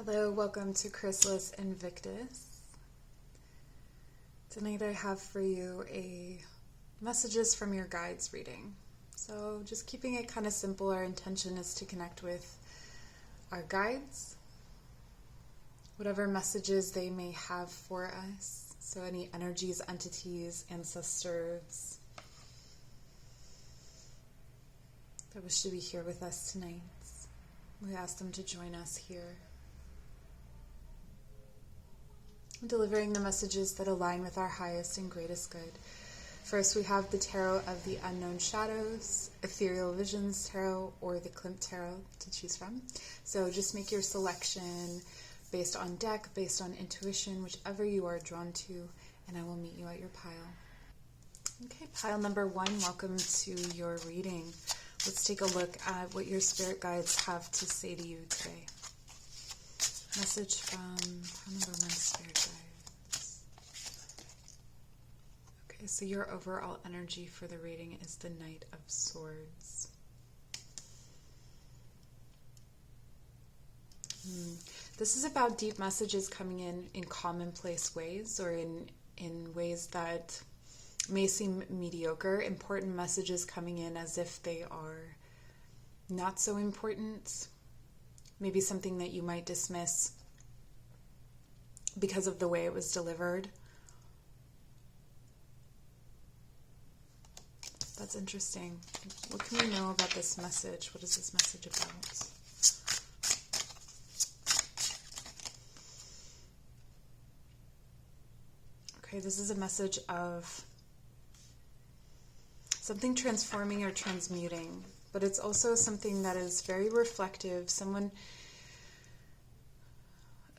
Hello, welcome to Chrysalis Invictus. Tonight I have for you a messages from your guides reading. So just keeping it kind of simple, our intention is to connect with our guides, whatever messages they may have for us. So any energies, entities, ancestors that wish to be here with us tonight, we ask them to join us here. Delivering the messages that align with our highest and greatest good. First, we have the Tarot of the Unknown Shadows, Ethereal Visions Tarot, or the Klimt Tarot to choose from. So just make your selection based on deck, based on intuition, whichever you are drawn to, and I will meet you at your pile. Okay, pile number 1, welcome to your reading. Let's take a look at what your spirit guides have to say to you today. Message from pile number 1, spirit guides. Okay, so your overall energy for the reading is the Knight of Swords. This is about deep messages coming in commonplace ways, or in ways that may seem mediocre. Important messages coming in as if they are not so important. Maybe something that you might dismiss because of the way it was delivered. That's interesting. What can we know about this message? What is this message about? Okay, this is a message of something transforming or transmuting, but it's also something that is very reflective.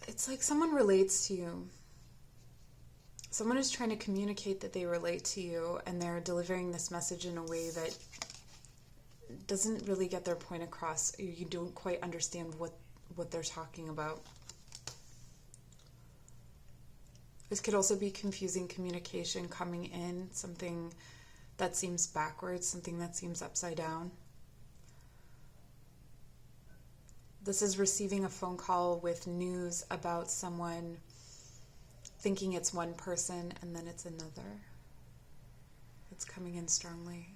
It's like someone relates to you. Someone is trying to communicate that they relate to you, and they're delivering this message in a way that doesn't really get their point across. You don't quite understand what they're talking about. This could also be confusing communication coming in, something that seems backwards, something that seems upside down. This is receiving a phone call with news about someone, thinking it's one person and then it's another. It's coming in strongly.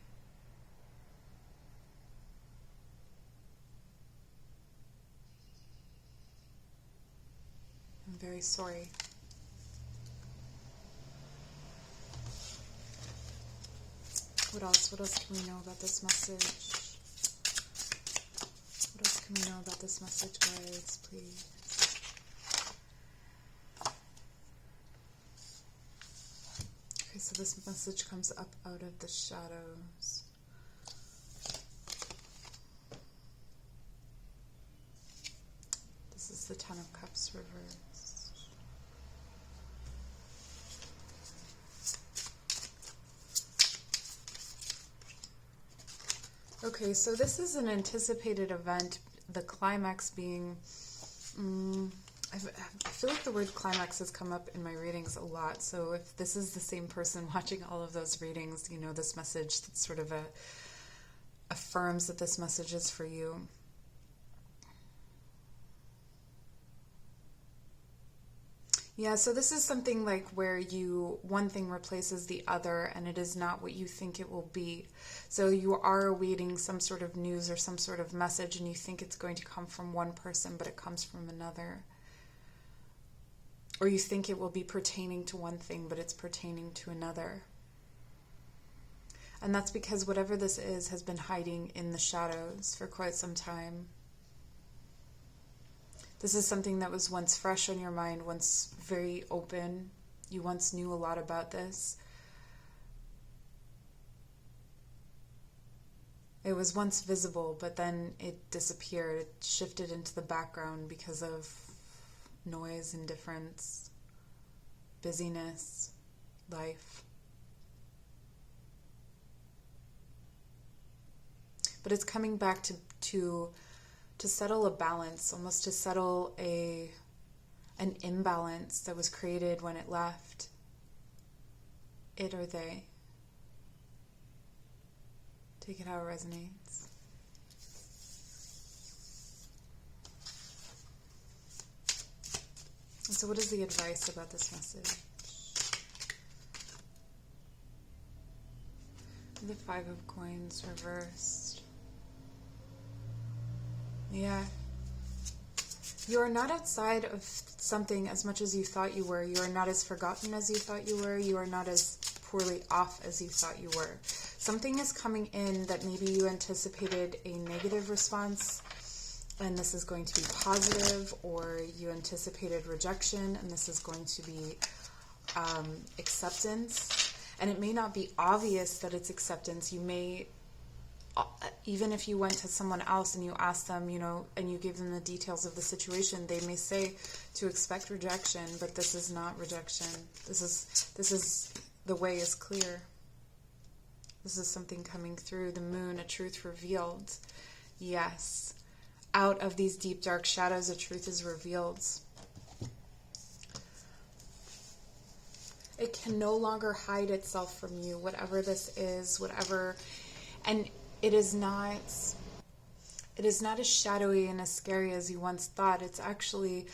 I'm very sorry. What else? What else can we know about this message? What else can we know about this message, guides, please? Okay, so this message comes up out of the shadows. This is the Ten of Cups reversed. Okay, so this is an anticipated event, the climax being, I feel like the word climax has come up in my readings a lot, so if this is the same person watching all of those readings, you know this message that sort of affirms that this message is for you. Yeah, so this is something like where one thing replaces the other, and it is not what you think it will be. So you are awaiting some sort of news or some sort of message, and you think it's going to come from one person, but it comes from another. Or you think it will be pertaining to one thing, but it's pertaining to another. And that's because whatever this is has been hiding in the shadows for quite some time. This is something that was once fresh on your mind, once very open. You once knew a lot about this. It was once visible, but then it disappeared. It shifted into the background because of noise, indifference, busyness, life. But it's coming back to settle a balance, almost to settle an imbalance that was created when it left. It or they. Take it how it resonates. And so what is the advice about this message? The Five of Coins reversed. Yeah. You are not outside of something as much as you thought you were. You are not as forgotten as you thought you were. You are not as poorly off as you thought you were. Something is coming in that maybe you anticipated a negative response, and this is going to be positive, or you anticipated rejection, and this is going to be acceptance. And it may not be obvious that it's acceptance. You may, even if you went to someone else and you asked them, and you gave them the details of the situation, they may say to expect rejection, but this is not rejection. This is the way is clear. This is something coming through. The moon, a truth revealed. Yes. Out of these deep, dark shadows, a truth is revealed. It can no longer hide itself from you, whatever this is, and it is not as shadowy and as scary as you once thought. It's actually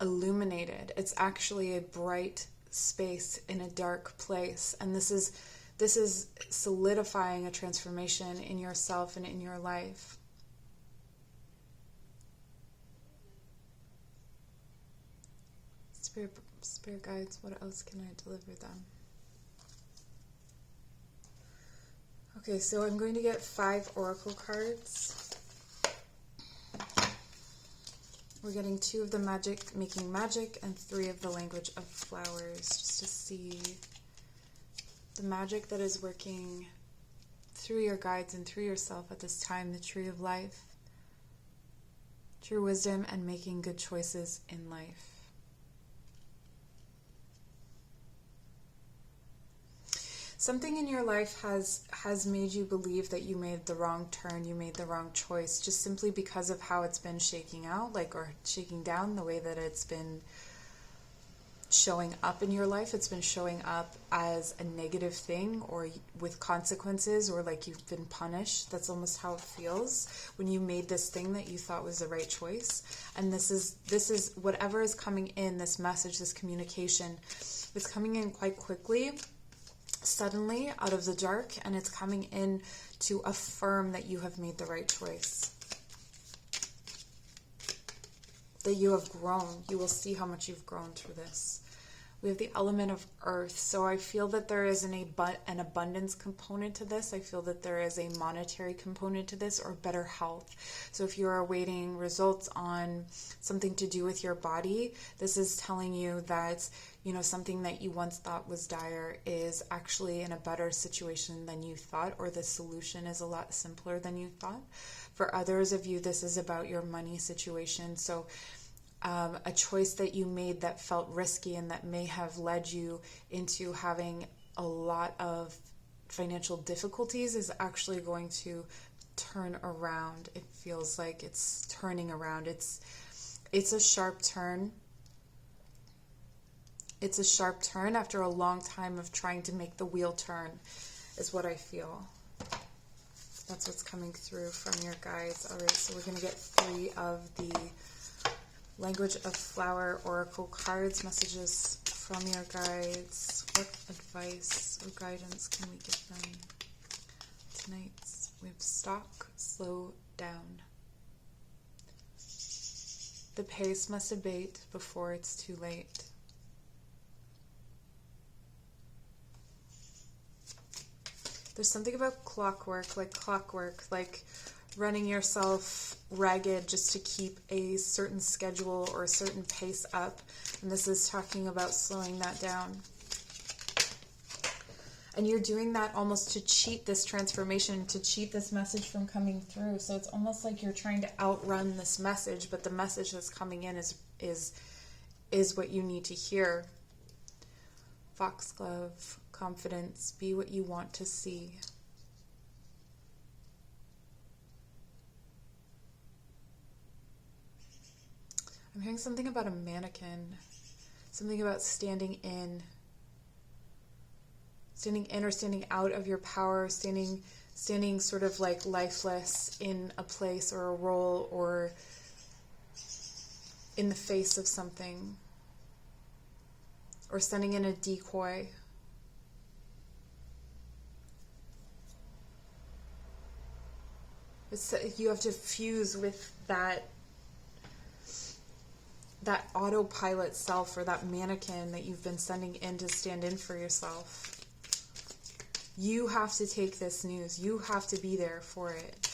illuminated. It's actually a bright space in a dark place. And this is solidifying a transformation in yourself and in your life. Spirit guides, what else can I deliver them? Okay, so I'm going to get 5 oracle cards. We're getting 2 of the magic, making magic, and 3 of the language of flowers, just to see the magic that is working through your guides and through yourself at this time, the tree of life, true wisdom, and making good choices in life. Something in your life has made you believe that you made the wrong turn, you made the wrong choice, just simply because of how it's been shaking out, or shaking down, the way that it's been showing up in your life. It's been showing up as a negative thing, or with consequences, or like you've been punished. That's almost how it feels when you made this thing that you thought was the right choice. And this is whatever is coming in, this message, this communication, is coming in quite quickly, suddenly out of the dark, and it's coming in to affirm that you have made the right choice, that you have grown. You will see how much you've grown through this. We have the element of earth, so I feel that there is an abundance component to this. I feel that there is a monetary component to this, or better health. So if you are awaiting results on something to do with your body, this is telling you that something that you once thought was dire is actually in a better situation than you thought, or the solution is a lot simpler than you thought. For others of you, this is about your money situation. So a choice that you made that felt risky and that may have led you into having a lot of financial difficulties is actually going to turn around. It feels like it's turning around. It's a sharp turn. It's a sharp turn after a long time of trying to make the wheel turn, is what I feel. That's what's coming through from your guides. All right, so we're going to get 3 of the language of flower oracle cards, messages from your guides. What advice or guidance can we give them tonight? We have stop, slow down. The pace must abate before it's too late. There's something about clockwork, like running yourself ragged just to keep a certain schedule or a certain pace up. And this is talking about slowing that down. And you're doing that almost to cheat this transformation, to cheat this message from coming through. So it's almost like you're trying to outrun this message, but the message that's coming in is what you need to hear. Foxglove, confidence, be what you want to see. I'm hearing something about a mannequin, something about standing in or standing out of your power, standing sort of like lifeless in a place or a role or in the face of something. or sending in a decoy. You have to fuse with that autopilot self, or that mannequin that you've been sending in to stand in for yourself. You have to take this news. You have to be there for it.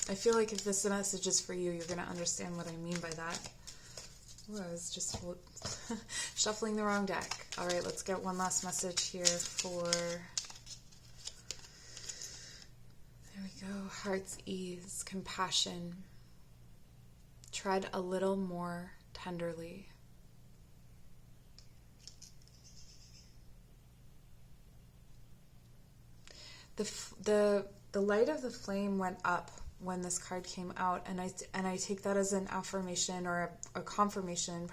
I feel like if this message is for you, you're going to understand what I mean by that. Ooh, I was just shuffling the wrong deck. All right, let's get one last message here for... There we go. Heart's ease, compassion. Tread a little more tenderly. The light of the flame went up when this card came out, and I take that as an affirmation or a confirmation,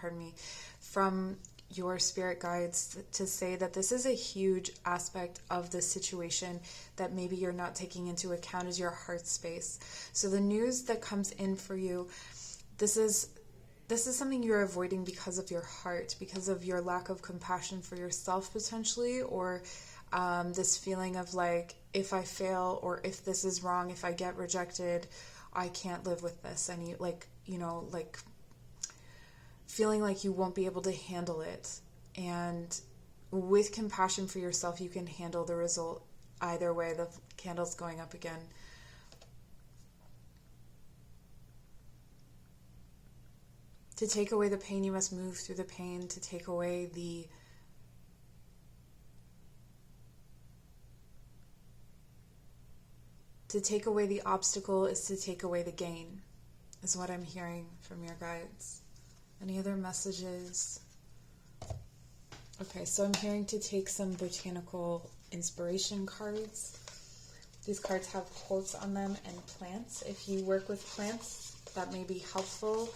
from your spirit guides to say that this is a huge aspect of this situation that maybe you're not taking into account, is your heart space. So the news that comes in for you, this is something you're avoiding because of your heart, because of your lack of compassion for yourself potentially, or this feeling of like, if I fail, or if this is wrong, if I get rejected, I can't live with this. And like feeling like you won't be able to handle it. And with compassion for yourself, you can handle the result either way. The candle's going up again. To take away the pain, you must move through the pain. To take away the obstacle is to take away the gain, is what I'm hearing from your guides. Any other messages? Okay, so I'm hearing to take some botanical inspiration cards. These cards have quotes on them and plants. If you work with plants, that may be helpful.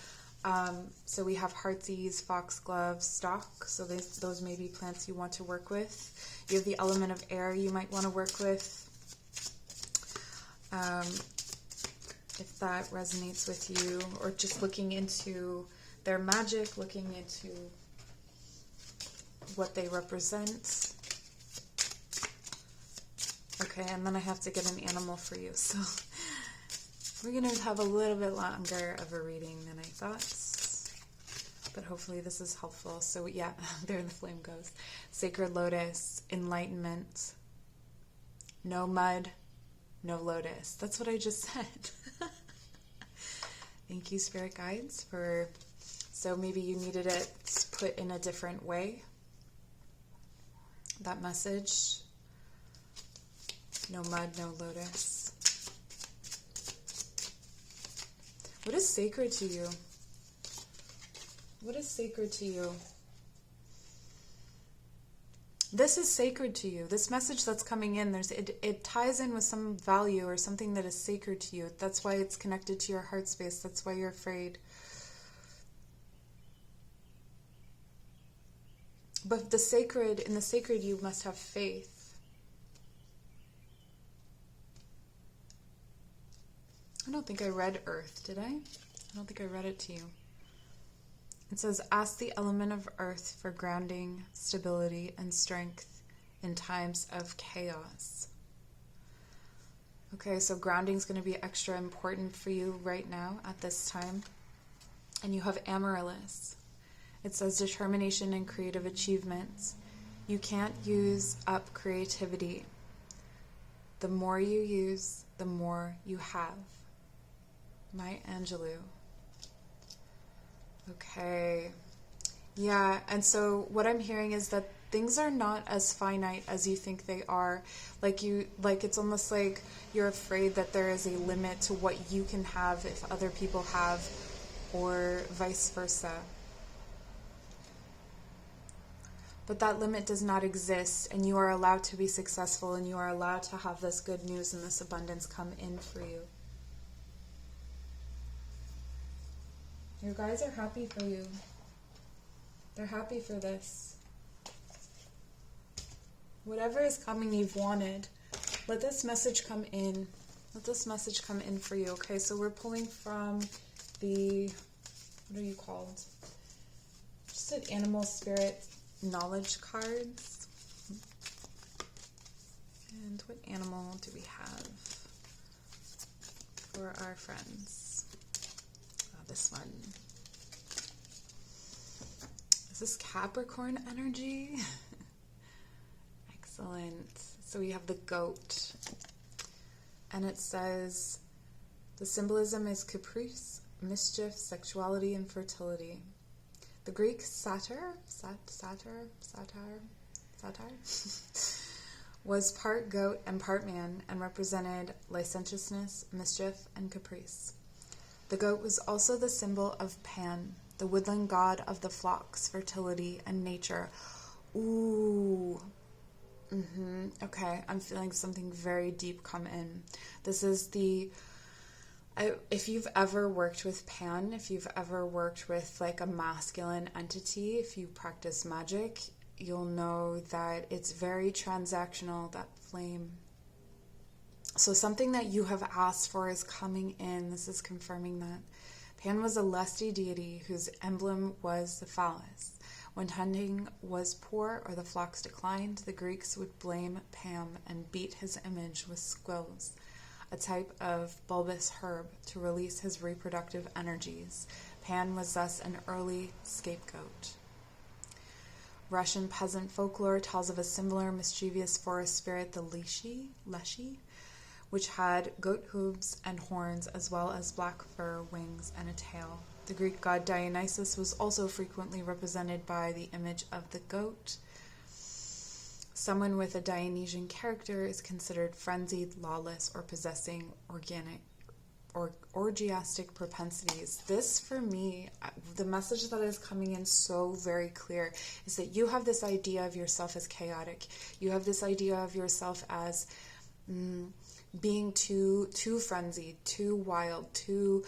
So we have heartsease, foxglove, stock. So those may be plants you want to work with. You have the element of air you might want to work with. If that resonates with you, or just looking into their magic, looking into what they represent. Okay, and then I have to get an animal for you, so we're going to have a little bit longer of a reading than I thought, but hopefully this is helpful. So yeah, there the flame goes. Sacred lotus, enlightenment, no mud, no lotus. That's what I just said. Thank you, spirit guides, so maybe you needed it put in a different way. That message. No mud, no lotus. What is sacred to you? What is sacred to you? This is sacred to you. This message that's coming in, it ties in with some value or something that is sacred to you. That's why it's connected to your heart space. That's why you're afraid. But in the sacred, you must have faith. I don't think I read earth, did I? I don't think I read it to you. It says, ask the element of earth for grounding, stability, and strength in times of chaos. Okay, so grounding is going to be extra important for you right now at this time. And you have amaryllis. It says determination and creative achievements. You can't use up creativity. The more you use, the more you have. Maya Angelou. Okay. Yeah, and so what I'm hearing is that things are not as finite as you think they are. Like it's almost like you're afraid that there is a limit to what you can have if other people have, or vice versa. But that limit does not exist, and you are allowed to be successful, and you are allowed to have this good news and this abundance come in for you. Your guys are happy for you. They're happy for this. Whatever is coming you've wanted, let this message come in. Let this message come in for you. Okay, so we're pulling from the, what are you called? just did animal spirit knowledge cards. And what animal do we have for our friends? Oh, this one. Is this Capricorn energy? Excellent. So we have the goat. And it says, the symbolism is caprice, mischief, sexuality, and fertility. The Greek satyr was part goat and part man and represented licentiousness, mischief, and caprice. The goat was also the symbol of Pan, the woodland god of the flocks, fertility, and nature. Ooh. Okay, I'm feeling something very deep come in. This is if you've ever worked with Pan, if you've ever worked with like a masculine entity, if you practice magic, you'll know that it's very transactional, that flame. So something that you have asked for is coming in. This is confirming that. Pan was a lusty deity whose emblem was the phallus. When hunting was poor or the flocks declined, the Greeks would blame Pan and beat his image with squills, a type of bulbous herb, to release his reproductive energies. Pan was thus an early scapegoat. Russian peasant folklore tells of a similar mischievous forest spirit, the Leshy, which had goat hooves and horns, as well as black fur, wings, and a tail. The Greek god Dionysus was also frequently represented by the image of the goat. Someone with a Dionysian character is considered frenzied, lawless, or possessing orgiastic propensities. This, for me, the message that is coming in so very clear is that you have this idea of yourself as chaotic. You have this idea of yourself as being too frenzied, too wild, too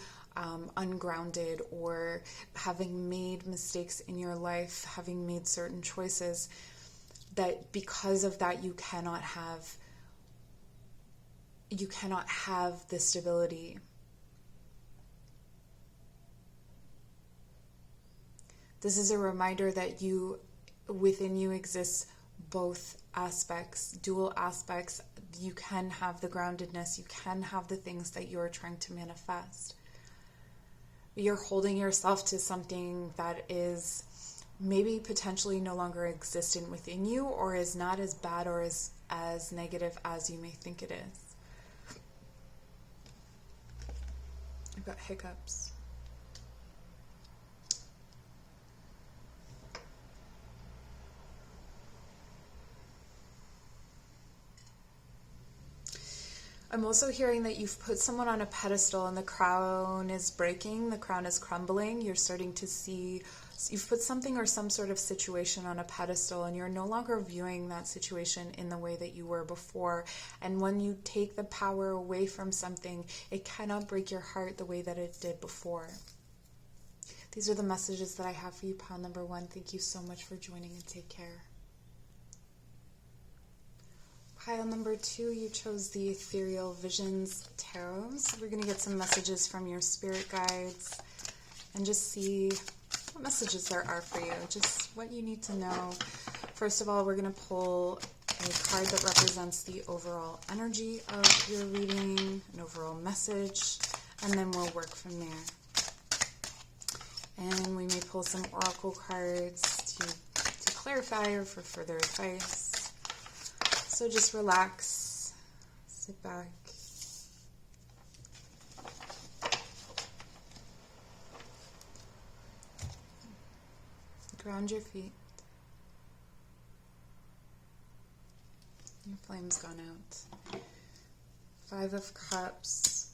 ungrounded, or having made mistakes in your life, having made certain choices, that because of that you cannot have the stability. This is a reminder that within you exists both aspects, dual aspects. You can have the groundedness, you can have the things that you're trying to manifest. You're holding yourself to something that is maybe potentially no longer existent within you, or is not as bad or as negative as you may think it is. I've got hiccups. I'm also hearing that you've put someone on a pedestal and the crown is breaking, the crown is crumbling. You're starting to see, you've put something or some sort of situation on a pedestal, and you're no longer viewing that situation in the way that you were before. And when you take the power away from something, it cannot break your heart the way that it did before. These are the messages that I have for you, pile number 1. Thank you so much for joining, and take care. Pile number 2, you chose the Ethereal Visions Tarot. So we're going to get some messages from your spirit guides and just see what messages there are for you, just what you need to know. First of all, we're going to pull a card that represents the overall energy of your reading, an overall message, and then we'll work from there. And we may pull some oracle cards to clarify or for further advice. So just relax, sit back. Ground your feet. Your flame's gone out. 5 of Cups.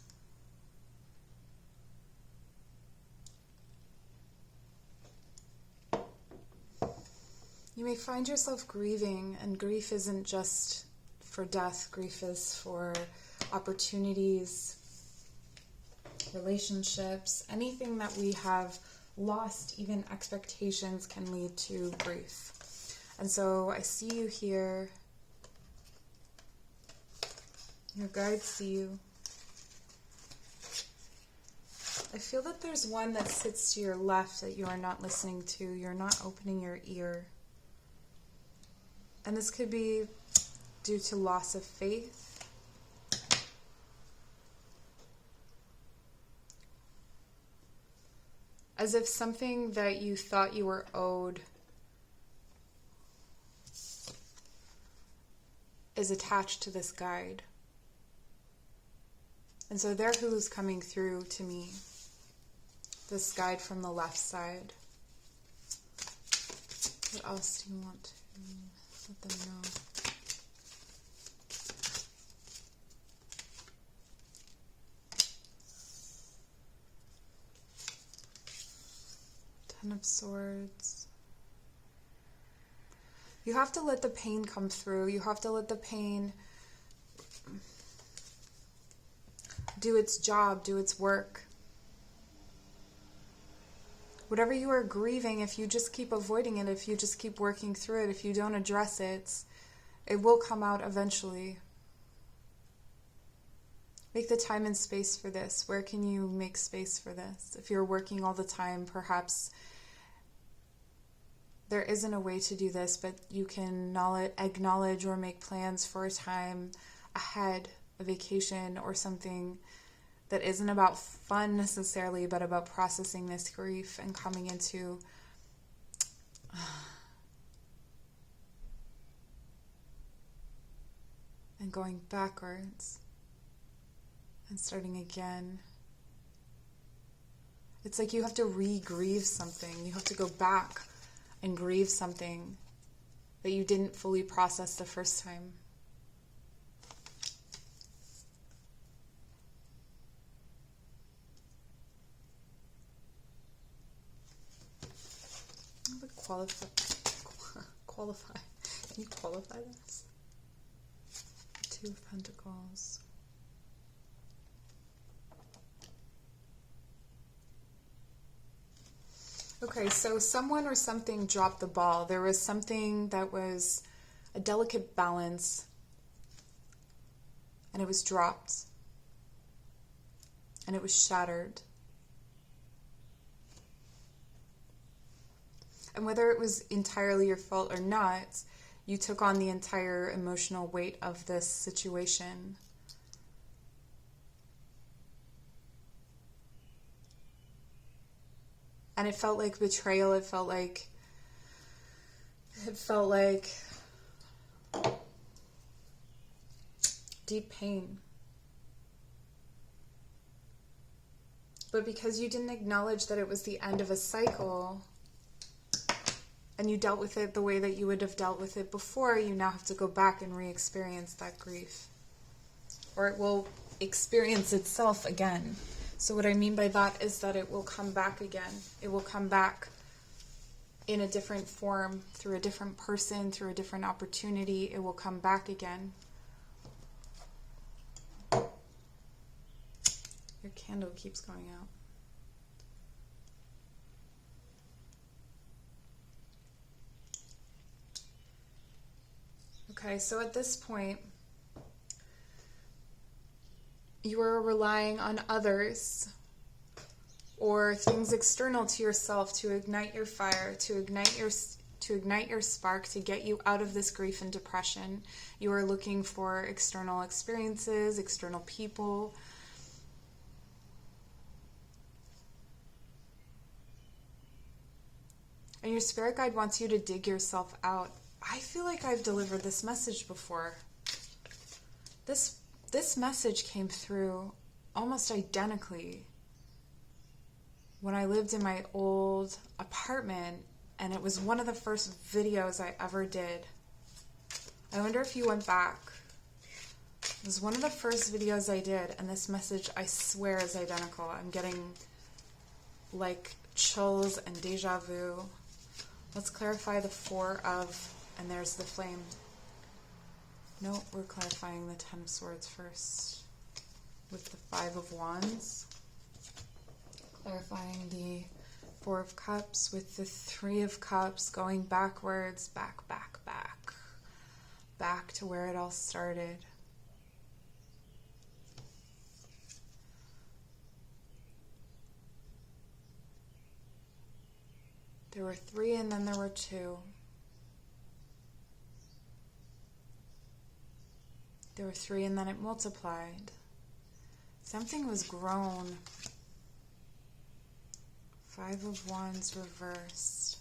You may find yourself grieving, and grief isn't just for death. Grief is for opportunities, relationships, anything that we have lost, even expectations, can lead to grief. And so I see you here. Your guides see you. I feel that there's one that sits to your left that you are not listening to. You're not opening your ear. And this could be due to loss of faith. As if something that you thought you were owed is attached to this guide. And so they're who's coming through to me. This guide from the left side. What else do you want to let them know? Ten of Swords. You have to let the pain come through. You have to let the pain do its job, do its work. Whatever you are grieving, if you just keep avoiding it, if you just keep working through it, if you don't address it, it will come out eventually. Make the time and space for this. Where can you make space for this? If you're working all the time, perhaps there isn't a way to do this, but you can acknowledge or make plans for a time ahead, a vacation or something that isn't about fun necessarily, but about processing this grief and coming into and going backwards and starting again. It's like you have to re-grieve something. You have to go back and grieve something that you didn't fully process the first time. Qualify. Can you qualify this? Two of Pentacles. Okay, so someone or something dropped the ball. There was something that was a delicate balance, and it was dropped, and it was shattered. And whether it was entirely your fault or not, you took on the entire emotional weight of this situation. And it felt like betrayal. It felt like deep pain. But because you didn't acknowledge that it was the end of a cycle, and you dealt with it the way that you would have dealt with it before, you now have to go back and re-experience that grief. Or it will experience itself again. So what I mean by that is that it will come back again. It will come back in a different form, through a different person, through a different opportunity. It will come back again. Your candle keeps going out. Okay, so at this point, you are relying on others or things external to yourself to ignite your fire, to ignite your spark, to get you out of this grief and depression. You are looking for external experiences, external people. And your spirit guide wants you to dig yourself out. I feel like I've delivered this message before. This message came through almost identically when I lived in my old apartment, and it was one of the first videos I ever did. I wonder if you went back. It was one of the first videos I did, and this message, I swear, is identical. I'm getting like chills and deja vu. Let's clarify the Four of, and there's the flame. No, we're clarifying the Ten of Swords first with the Five of Wands. Clarifying the Four of Cups with the Three of Cups, going backwards, back to where it all started. There were 3 and then there were 2. There were 3 and then it multiplied. Something was grown. 5 of Wands reversed.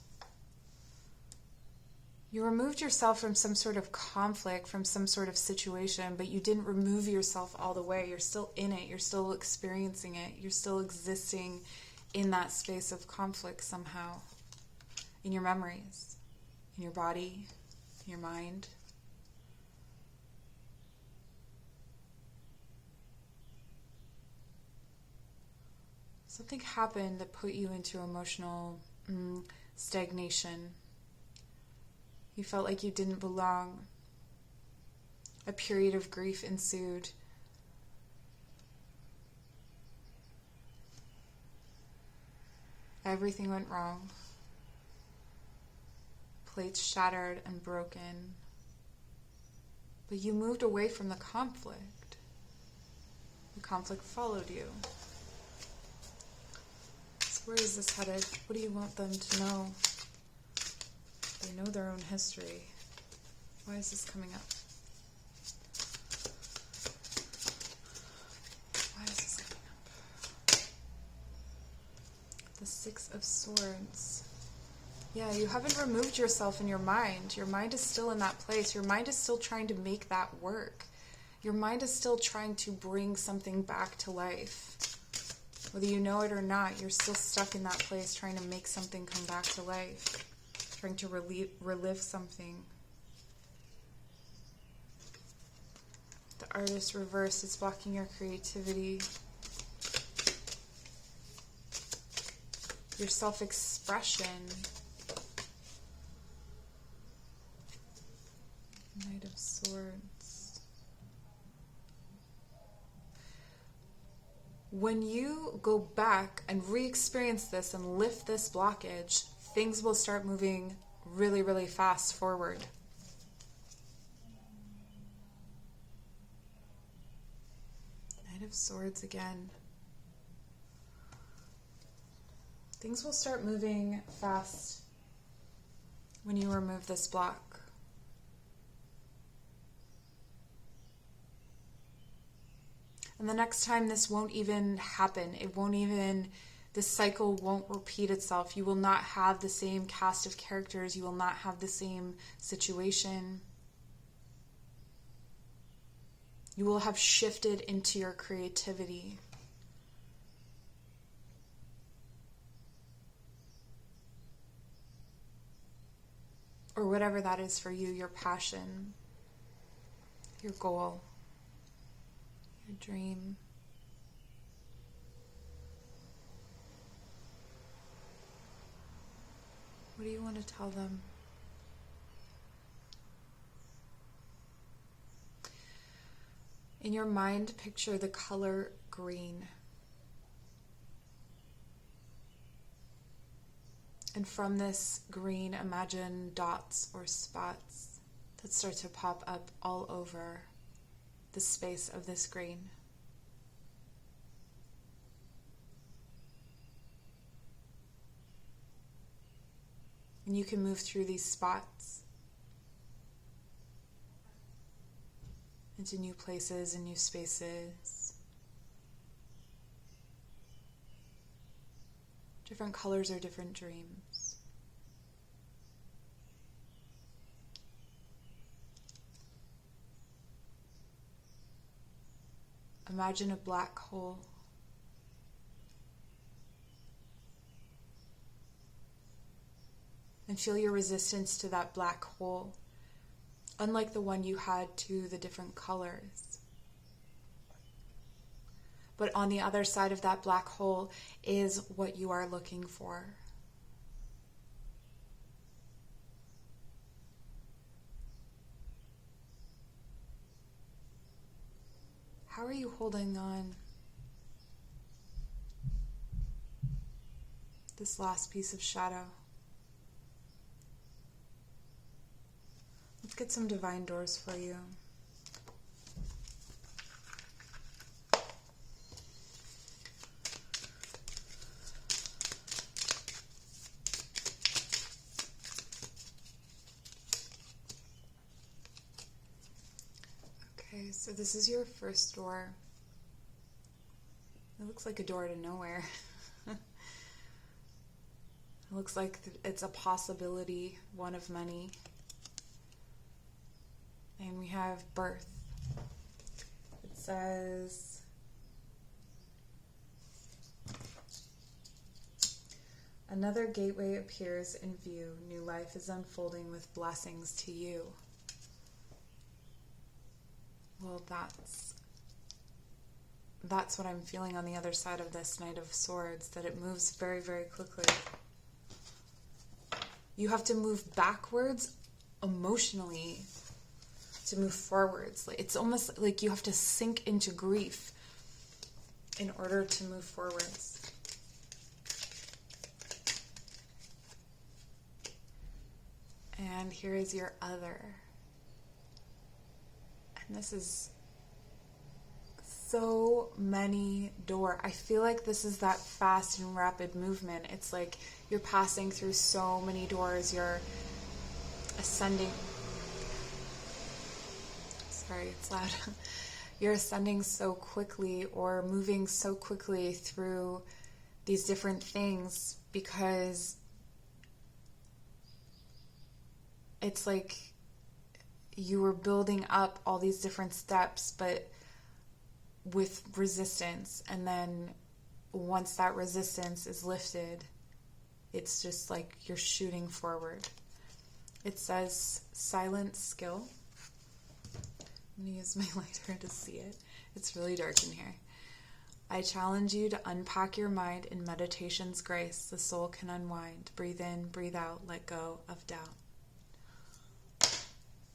You removed yourself from some sort of conflict, from some sort of situation, but you didn't remove yourself all the way. You're still in it. You're still experiencing it. You're still existing in that space of conflict somehow. In your memories, in your body, in your mind. Something happened that put you into emotional stagnation. You felt like you didn't belong. A period of grief ensued. Everything went wrong. Plates shattered and broken. But you moved away from the conflict. The conflict followed you. So where is this headed? What do you want them to know? They know their own history. Why is this coming up? Why is this coming up? The 6 of Swords. Yeah, you haven't removed yourself in your mind. Your mind is still in that place. Your mind is still trying to make that work. Your mind is still trying to bring something back to life. Whether you know it or not, you're still stuck in that place trying to make something come back to life. Trying to relive something. The Artist reversed is blocking your creativity. Your self-expression. Knight of Swords. When you go back and re-experience this and lift this blockage, things will start moving really, really fast forward. Knight of Swords again. Things will start moving fast when you remove this block. And the next time this won't even happen. This cycle won't repeat itself. You will not have the same cast of characters. You will not have the same situation. You will have shifted into your creativity. Or whatever that is for you, your passion, your goal, your dream. What do you want to tell them? In your mind, picture the color green. And from this green, imagine dots or spots that start to pop up all over the space of this green. And you can move through these spots into new places and new spaces. Different colors are different dreams. Imagine a black hole. And feel your resistance to that black hole, unlike the one you had to the different colors. But on the other side of that black hole is what you are looking for. How are you holding on? This last piece of shadow. Let's get some divine doors for you. So this is your first door. It looks like a door to nowhere. It looks like it's a possibility, one of many. And we have birth. It says, another gateway appears in view. New life is unfolding with blessings to you. Well, that's what I'm feeling on the other side of this Knight of Swords, that it moves very, very quickly. You have to move backwards emotionally to move forwards. It's almost like you have to sink into grief in order to move forwards. And here is your other. And this is so many doors. I feel like this is that fast and rapid movement. It's like you're passing through so many doors. You're ascending. Sorry, it's loud. You're ascending so quickly or moving so quickly through these different things because it's like you were building up all these different steps, but with resistance, and then once that resistance is lifted, it's just like you're shooting forward. It says silent skill. I'm going to use my lighter to see it. It's really dark in here. I challenge you to unpack your mind in meditation's grace. The soul can unwind. Breathe in, breathe out, let go of doubt.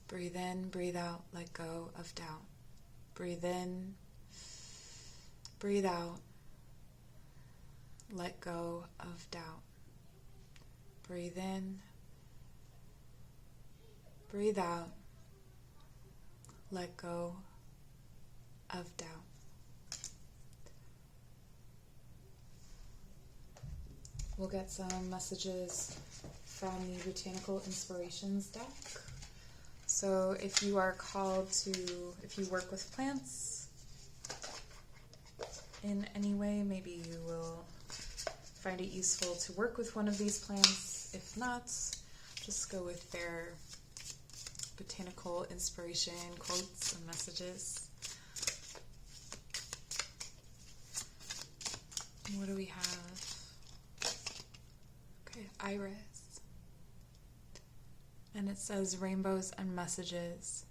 Breathe in, breathe out, let go of doubt. Breathe in, breathe out, let go of doubt. Breathe in, breathe out, let go of doubt. We'll get some messages from the Botanical Inspirations deck. So if you are called to, if you work with plants in any way, maybe you will find it useful to work with one of these plants. If not, just go with their botanical inspiration quotes and messages. What do we have? Okay, iris. And it says rainbows and messages.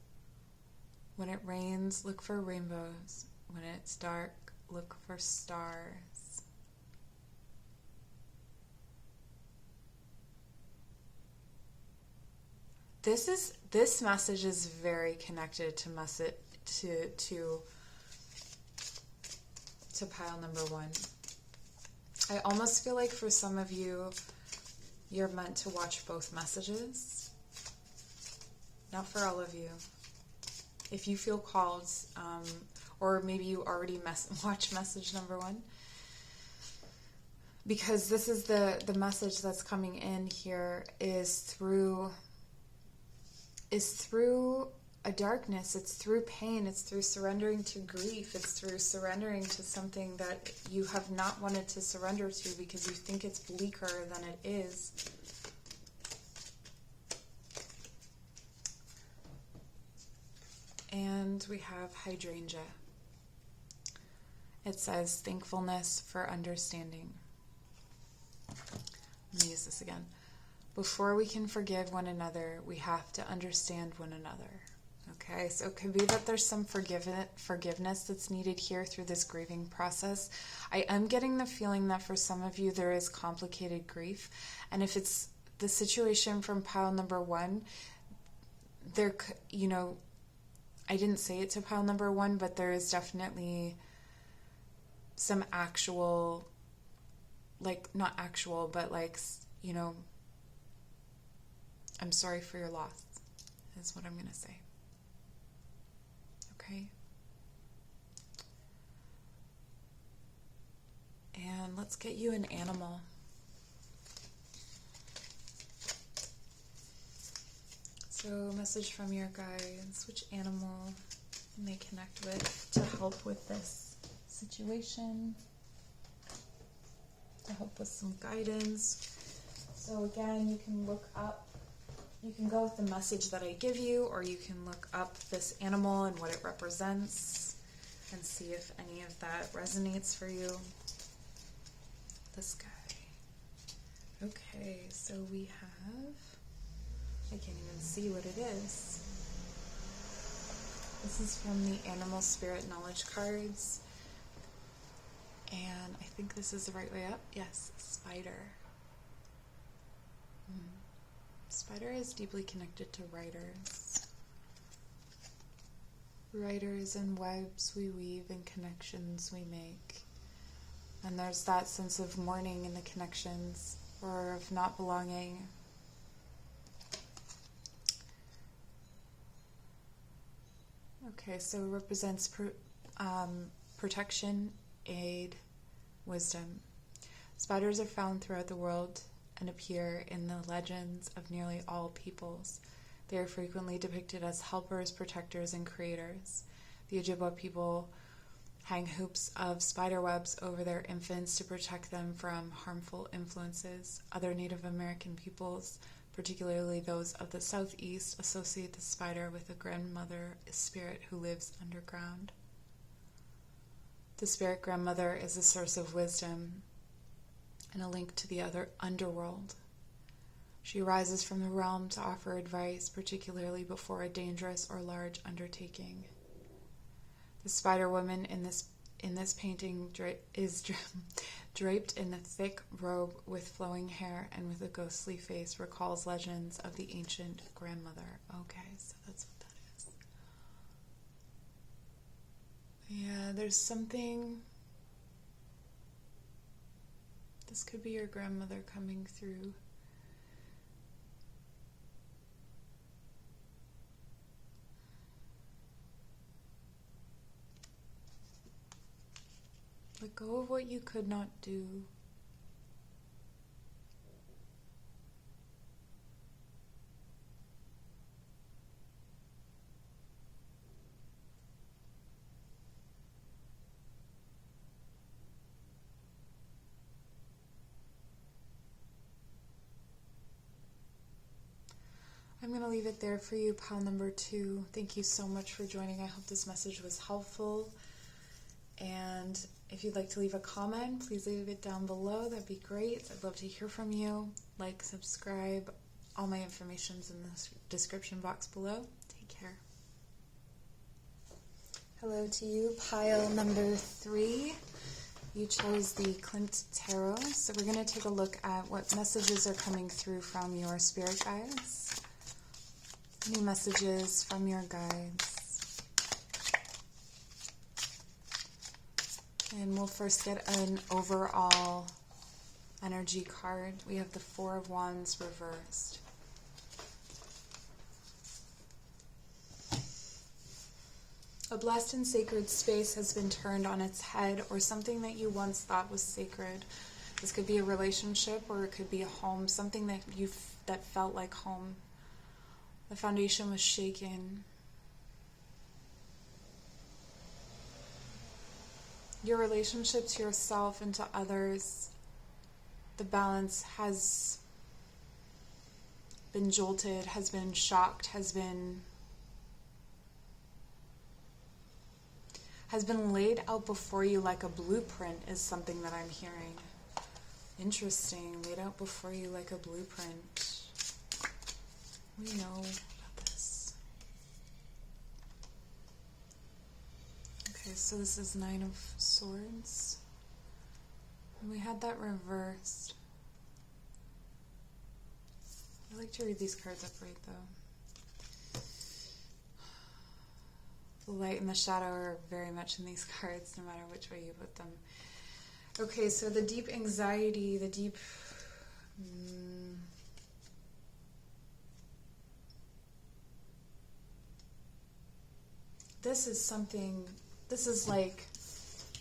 When it rains, look for rainbows. When it's dark, look for stars. This message is very connected to pile number 1. I almost feel like for some of you, you're meant to watch both messages. Not for all of you. If you feel called, or maybe you already watched message number 1, because this is the message that's coming in here is through a darkness. It's through pain. It's through surrendering to grief. It's through surrendering to something that you have not wanted to surrender to because you think it's bleaker than it is. And we have hydrangea. It says thankfulness for understanding. Let me use this again. Before we can forgive one another, we have to understand one another. Okay, so it could be that there's some forgiveness that's needed here through this grieving process. I am getting the feeling that for some of you there is complicated grief. And if it's the situation from pile number 1, there, I didn't say it to pile number 1, but there is definitely some actual, not actual, but I'm sorry for your loss, is what I'm going to say. Okay? And let's get you an animal. So, message from your guides. Which animal may connect with to help with this situation, to help with some guidance. So again, you can look up, you can go with the message that I give you, or you can look up this animal and what it represents and see if any of that resonates for you. This guy. Okay, so we have, I can't even see what it is. This is from the Animal Spirit Knowledge cards. And I think this is the right way up. Yes, spider. Spider is deeply connected to writers. Writers and webs we weave and connections we make. And there's that sense of mourning in the connections, or of not belonging. Okay, so it represents protection, aid, wisdom. Spiders are found throughout the world and appear in the legends of nearly all peoples. They are frequently depicted as helpers, protectors, and creators. The Ojibwa people hang hoops of spider webs over their infants to protect them from harmful influences. Other Native American peoples, particularly those of the Southeast, associate the spider with a grandmother spirit who lives underground. The spirit grandmother is a source of wisdom and a link to the other underworld. She rises from the realm to offer advice, particularly before a dangerous or large undertaking. The spider woman in this painting is draped in a thick robe with flowing hair and with a ghostly face, recalls legends of the ancient grandmother. Okay, so that's what that is. Yeah, there's something. This could be your grandmother coming through. Let go of what you could not do. I'm going to leave it there for you, pile number 2. Thank you so much for joining. I hope this message was helpful. And if you'd like to leave a comment, please leave it down below. That'd be great. I'd love to hear from you. Like, subscribe. All my information's in the description box below. Take care. Hello to you, pile number 3. You chose the Klimt Tarot. So we're going to take a look at what messages are coming through from your spirit guides. Any messages from your guides. And we'll first get an overall energy card. We have the Four of Wands reversed. A blessed and sacred space has been turned on its head, or something that you once thought was sacred. This could be a relationship, or it could be a home, something that felt like home. The foundation was shaken. Your relationship to yourself and to others, the balance has been jolted, has been shocked, has been laid out before you like a blueprint is something that I'm hearing. Interesting, laid out before you like a blueprint. We know about this. Okay, so this is Nine of Swords. And we had that reversed. I like to read these cards upright though. The light and the shadow are very much in these cards, no matter which way you put them. Okay, so the deep anxiety, the deep... This is something, this is like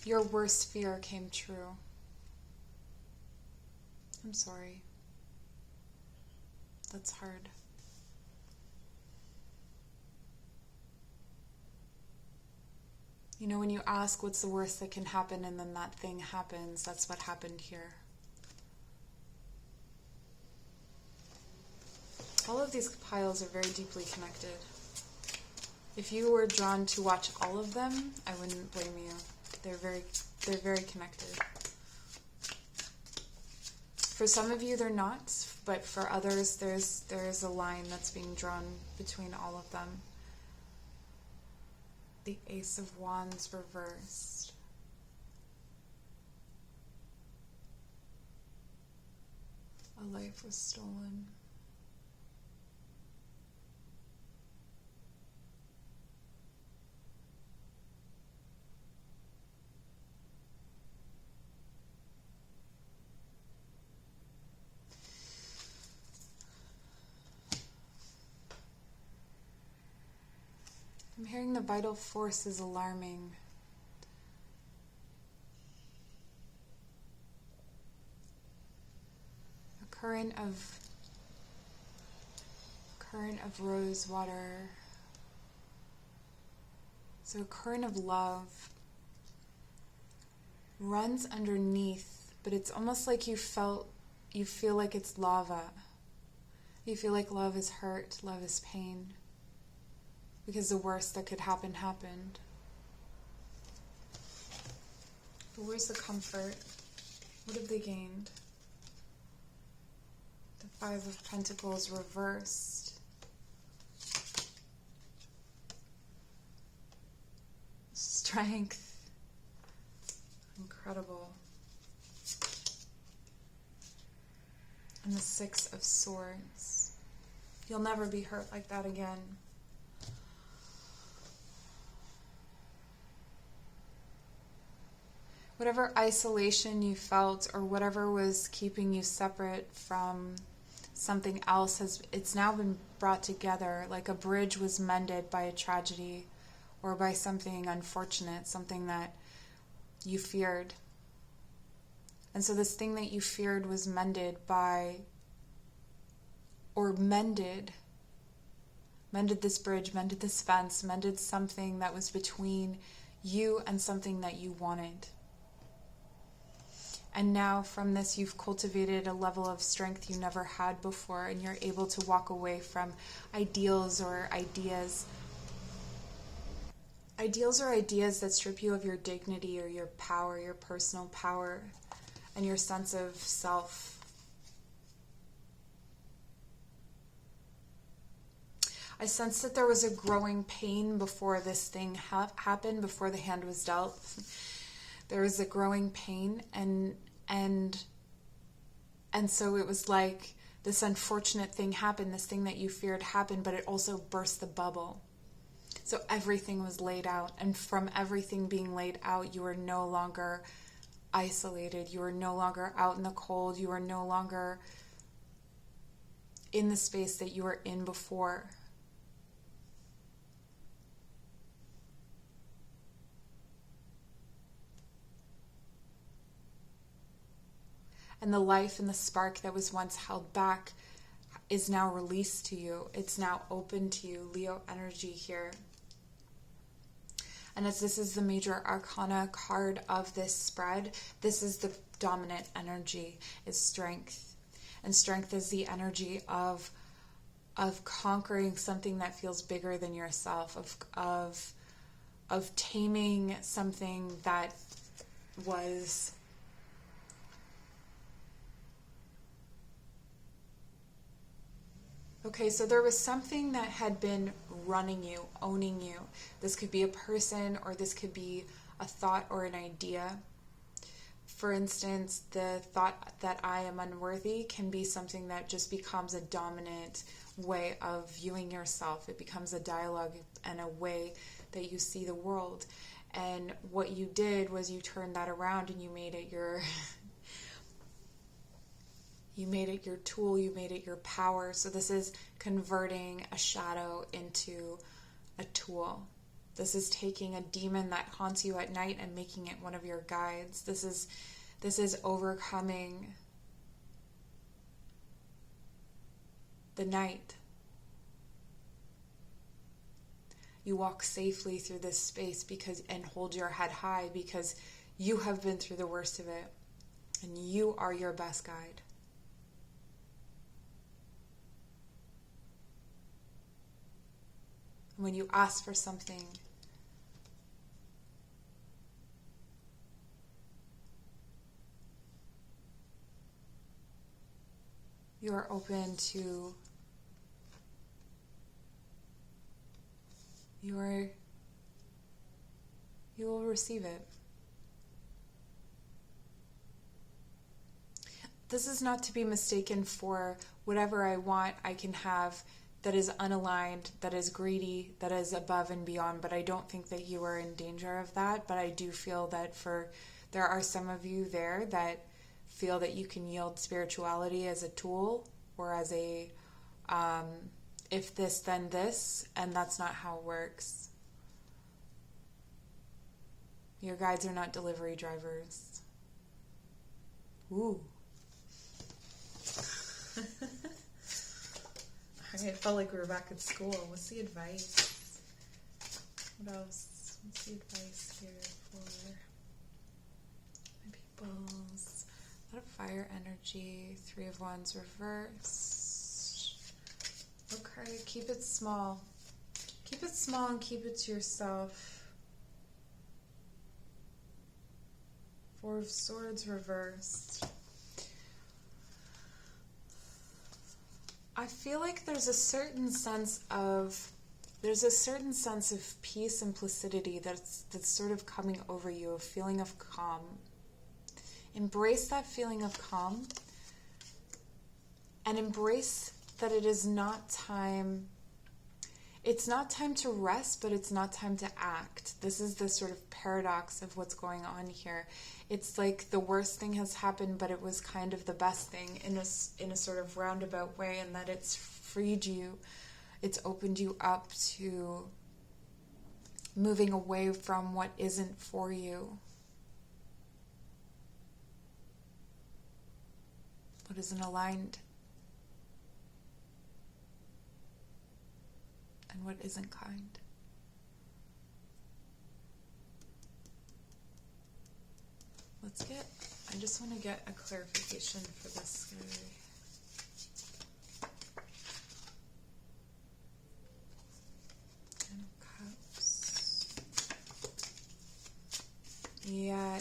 your worst fear came true. I'm sorry. That's hard. When you ask what's the worst that can happen and then that thing happens, that's what happened here. All of these piles are very deeply connected. If you were drawn to watch all of them, I wouldn't blame you. They're very connected. For some of you, they're not, but for others, there's a line that's being drawn between all of them. The Ace of Wands reversed. A life was stolen. I'm hearing the vital force is alarming. A current of rose water. So a current of love runs underneath, but it's almost like you feel like it's lava. You feel like love is hurt, love is pain. Because the worst that could happen happened. But where's the comfort? What have they gained? The Five of Pentacles reversed. Strength. Incredible. And the Six of Swords. You'll never be hurt like that again. Whatever isolation you felt or whatever was keeping you separate from something else, it's now been brought together, like a bridge was mended by a tragedy or by something unfortunate, something that you feared. And so this thing that you feared was mended this bridge, mended this fence, mended something that was between you and something that you wanted. And now from this, you've cultivated a level of strength you never had before, and you're able to walk away from ideals or ideas. Ideals or ideas that strip you of your dignity or your power, your personal power, and your sense of self. I sensed that there was a growing pain before this thing happened, before the hand was dealt. There was a growing pain, and so it was like this unfortunate thing happened, this thing that you feared happened, but it also burst the bubble. So everything was laid out, and from everything being laid out, you are no longer isolated. You are no longer out in the cold. You are no longer in the space that you were in before. And the life and the spark that was once held back is now released to you. It's now open to you. Leo energy here. And as this is the major arcana card of this spread, this is the dominant energy, is strength. And strength is the energy of conquering something that feels bigger than yourself, of taming something that was okay, so there was something that had been running you, owning you. This could be a person, or this could be a thought or an idea. For instance, the thought that I am unworthy can be something that just becomes a dominant way of viewing yourself. It becomes a dialogue and a way that you see the world. And what you did was you turned that around and you made it your tool, you made it your power. So this is converting a shadow into a tool. This is taking a demon that haunts you at night and making it one of your guides. This is overcoming the night. You walk safely through this space and hold your head high because you have been through the worst of it. And you are your best guide. When you ask for something, you are open to you will receive it. This is not to be mistaken for whatever I want, I can have that is unaligned, that is greedy, that is above and beyond, but I don't think that you are in danger of that. But I do feel that there are some of you there that feel that you can yield spirituality as a tool or as a if this then this, and that's not how it works. Your guides are not delivery drivers. Ooh. It felt like we were back at school. What's the advice? What else? What's the advice here for my peoples? A lot of fire energy. 3 of Wands reversed. Okay, keep it small. Keep it small and keep it to yourself. 4 of Swords reversed. I feel like there's a certain sense of peace and placidity that's sort of coming over you, a feeling of calm. Embrace that feeling of calm and embrace that it is not time. It's not time to rest, but it's not time to act. This is the sort of paradox of what's going on here. It's like the worst thing has happened, but it was kind of the best thing in a sort of roundabout way, and that it's freed you. It's opened you up to moving away from what isn't for you. What isn't aligned. And what isn't kind. I just want to get a clarification for this guy. Ten of Cups. Yeah,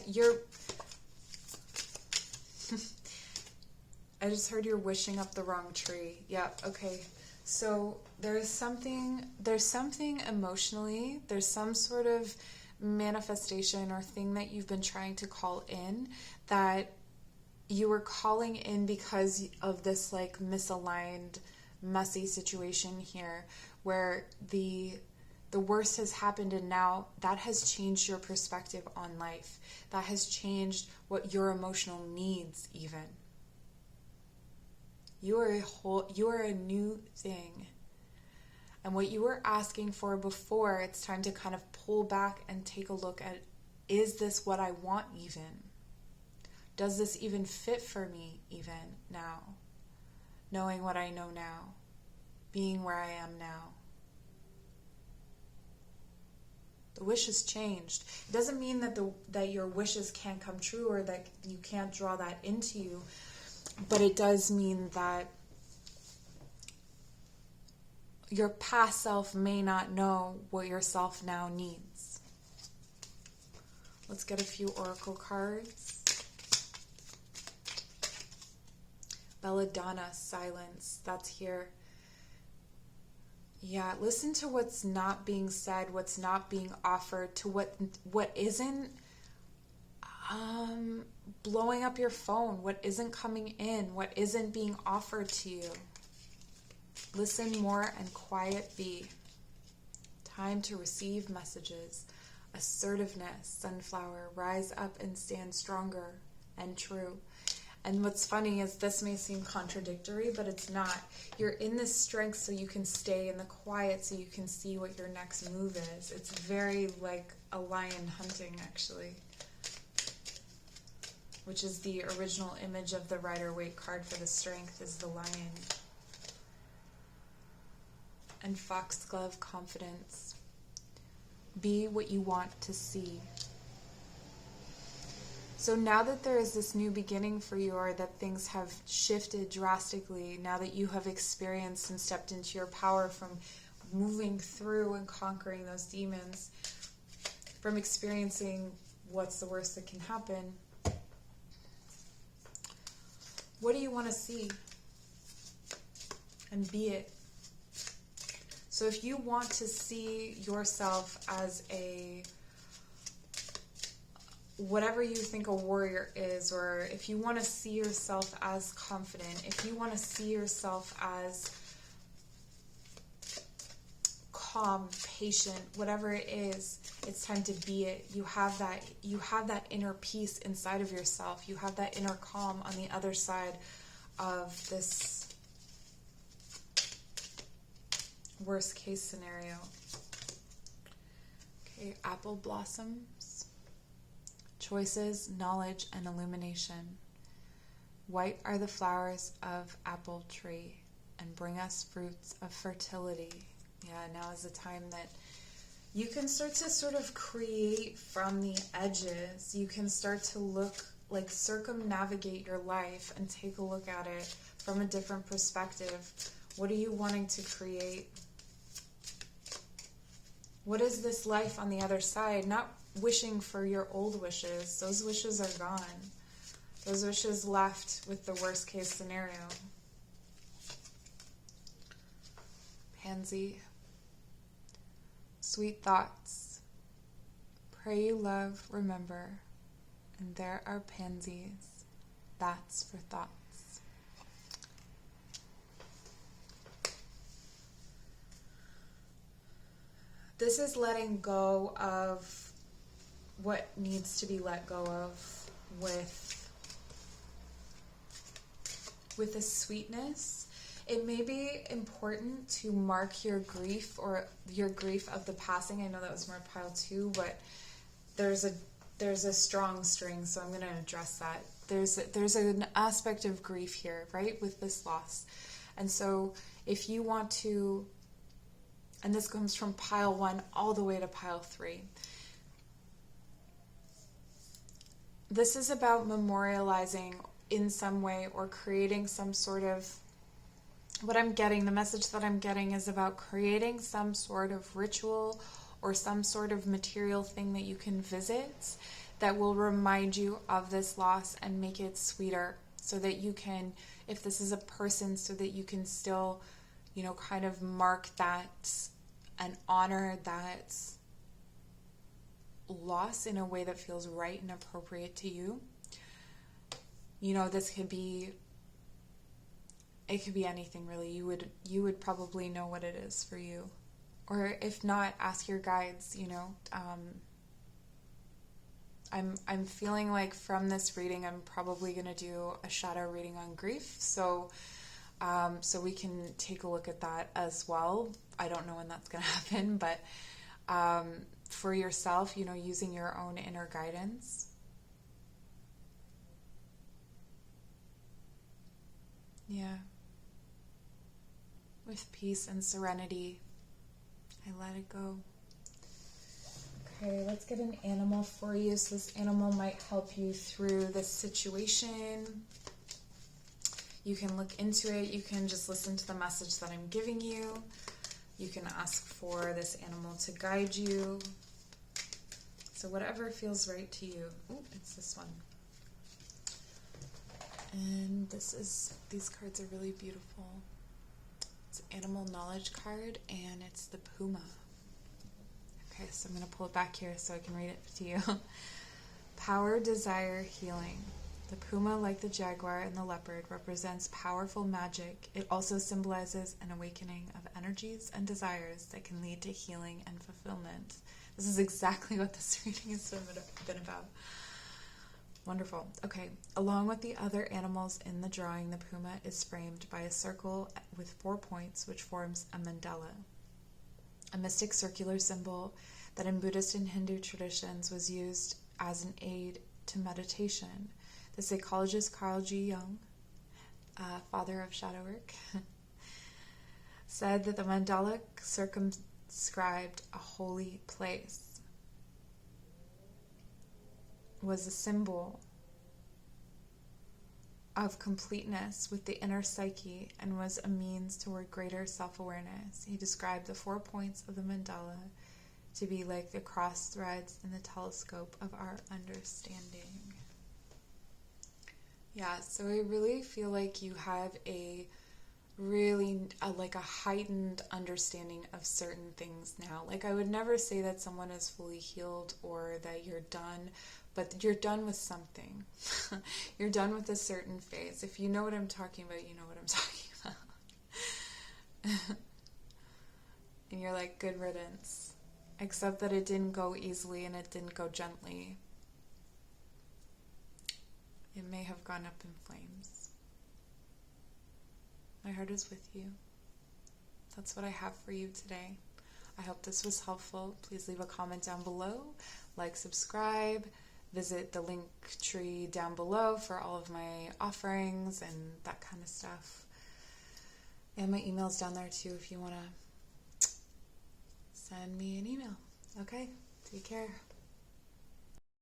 I just heard you're wishing up the wrong tree. Yeah, okay. So there's something emotionally, there's some sort of manifestation or thing that you've been trying to call in that you were calling in because of this like misaligned, messy situation here where the worst has happened, and now that has changed your perspective on life. That has changed what your emotional needs even. You are a new thing. And what you were asking for before, it's time to kind of pull back and take a look at, is this what I want even? Does this even fit for me even now? Knowing what I know now. Being where I am now. The wish has changed. It doesn't mean that your wishes can't come true or that you can't draw that into you. But it does mean that your past self may not know what your self now needs. Let's get a few oracle cards. Belladonna, silence. That's here. Yeah, listen to what's not being said, what's not being offered, to what isn't blowing up your phone, what isn't coming in, what isn't being offered to you. Listen more and quiet be. Time to receive messages. Assertiveness, sunflower, rise up and stand stronger and true. And what's funny is this may seem contradictory, but it's not. You're in this strength so you can stay in the quiet so you can see what your next move is. It's very like a lion hunting, actually. Which is the original image of the Rider-Waite card for the strength is the lion. And foxglove, confidence. Be what you want to see. So now that there is this new beginning for you, or that things have shifted drastically, now that you have experienced and stepped into your power from moving through and conquering those demons, from experiencing what's the worst that can happen, what do you want to see? And be it. So if you want to see yourself as whatever you think a warrior is, or if you want to see yourself as confident, if you want to see yourself as calm, patient, whatever it is, it's time to be it. You have that inner peace inside of yourself. You have that inner calm on the other side of this worst case scenario. Okay, apple blossoms. Choices, knowledge, and illumination. White are the flowers of apple tree, and bring us fruits of fertility. Yeah, now is the time that you can start to sort of create from the edges. You can start to look, like, circumnavigate your life and take a look at it from a different perspective. What are you wanting to create? What is this life on the other side? Not wishing for your old wishes. Those wishes are gone. Those wishes left with the worst case scenario. Pansy. Sweet thoughts. Pray you love, remember. And there are pansies. That's for thoughts. This is letting go of what needs to be let go of with a sweetness. It may be important to mark your grief, or your grief of the passing. I know that was more pile 2, but there's a strong string, so I'm going to address that. There's an aspect of grief here, right, with this loss. And so if you want to, and this comes from pile 1 all the way to pile 3, this is about memorializing in some way, or creating some sort of, what I'm getting, the message that I'm getting is about creating some sort of ritual or some sort of material thing that you can visit that will remind you of this loss and make it sweeter, so that you can, if this is a person, so that you can still, kind of mark that and honor that loss in a way that feels right and appropriate to you. This could be, it could be anything really. You would probably know what it is for you. Or if not, ask your guides, I'm feeling like from this reading, I'm probably going to do a shadow reading on grief. So we can take a look at that as well. I don't know when that's going to happen, but for yourself, using your own inner guidance. Yeah. With peace and serenity, I let it go. Okay, let's get an animal for you. So this animal might help you through this situation. You can look into it. You can just listen to the message that I'm giving you. You can ask for this animal to guide you. So whatever feels right to you. Ooh, it's this one. And these cards are really beautiful. It's an animal knowledge card, and it's the puma. Okay, so I'm going to pull it back here so I can read it to you. Power, desire, healing. The puma, like the jaguar and the leopard, represents powerful magic. It also symbolizes an awakening of energies and desires that can lead to healing and fulfillment. This is exactly what this reading has been about. Wonderful. Okay, along with the other animals in the drawing, the puma is framed by a circle with 4 points, which forms a mandala, a mystic circular symbol that in Buddhist and Hindu traditions was used as an aid to meditation. The psychologist Carl G. Jung, father of shadow work, said that the mandala described a holy place, was a symbol of completeness with the inner psyche, and was a means toward greater self-awareness. He described the 4 points of the mandala to be like the cross threads in the telescope of our understanding. Yeah, so I really feel like you have a heightened understanding of certain things now. Like, I would never say that someone is fully healed or that you're done, but you're done with something. You're done with a certain phase. If you know what I'm talking about, you know what I'm talking about. And you're like, good riddance. Except that it didn't go easily and it didn't go gently. It may have gone up in flames. My heart is with you. That's what I have for you today. I hope this was helpful. Please leave a comment down below, like, subscribe, visit the link tree down below for all of my offerings and that kind of stuff. And my email's down there too if you want to send me an email. Okay, take care.